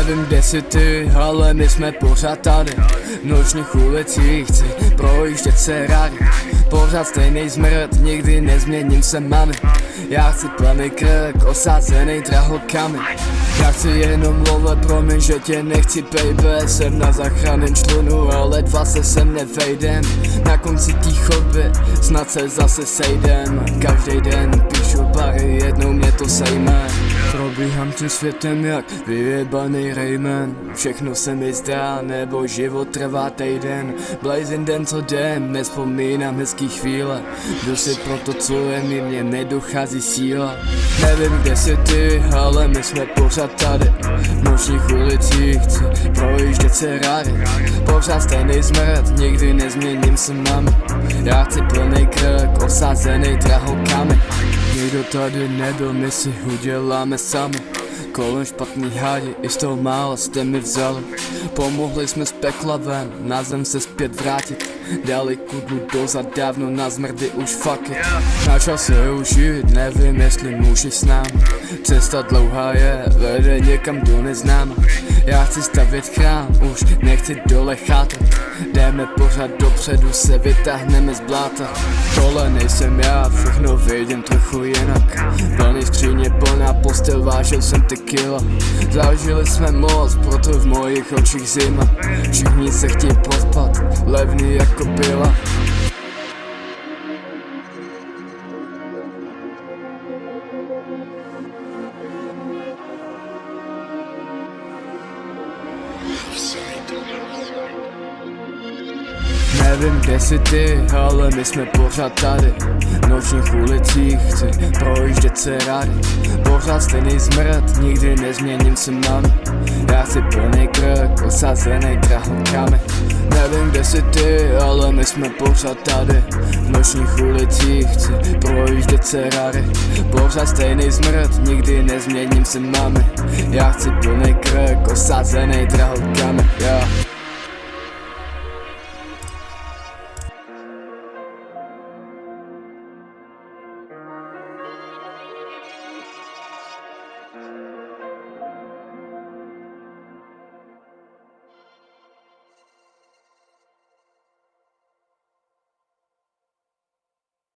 Nevím, kde jsi ty, ale my jsme pořád tady. V nočních ulicích chci projíždět se rádi. Pořád stejnej zmrt, nikdy nezměním se, mami. Já chci plný krk, osázený drahokami. Já chci jenom love, promiň, že tě nechci, baby. Jsem na záchranném člunu, ale dva se sem nevejdem. Na konci té chodby, snad se zase sejdem. Každý den píšu bary, jednou mě to sejme. Probíhám tím světem jak vyjebaný Rayman. Všechno se mi zdá, nebo život trvá týden. Blazing den co den, nespomínám hezký chvíle. Jdu si pro to, co je mi, mě nedochází síla. Nevím, kde jsi ty, ale my jsme pořád tady. V nočních ulicích chci projíždět se rádi. Pořád stejnej zmrt, nikdy nezměním se, mami. Já chci plný krk, osázený drahokami. Nikdo tady nebyl, my si uděláme sami. Kolem špatný hádi, i z toho mála jste mi vzali. Pomohli jsme z pekla ven, na zem se zpět vrátit. Dali kudlu dozad, dávno na zmrdy už fuck it. Na čase už jít, nevím jestli můžeš s námi. Cesta dlouhá je, vede někam do neznáma. Já chci stavět chrám, už nechci dole chátat. Jdeme pořád dopředu, se vytáhneme z bláta. Tohle nejsem já, všechno vidím trochu jinak. Plný skříně, plná postel, vážil jsem tequila. Zažili jsme moc, proto v mojich očích zima. Všichni se chtějí pospat, levný jako byla. Nevím, kde jsi ty, ale my jsme pořád tady. V nočních ulicích chci projíždět se rádi. Pořád stejný zmrt, nikdy nezměním se, mami. Já chci plný krk, osázený drahokami. Nevím, kde jsi ty, ale my jsme pořád tady. V nočních ulicích chci projíždět se rádi. Pořád stejný zmrt, nikdy nezměním se, mami. Já chci plný krk, osázený drahokami, yeah.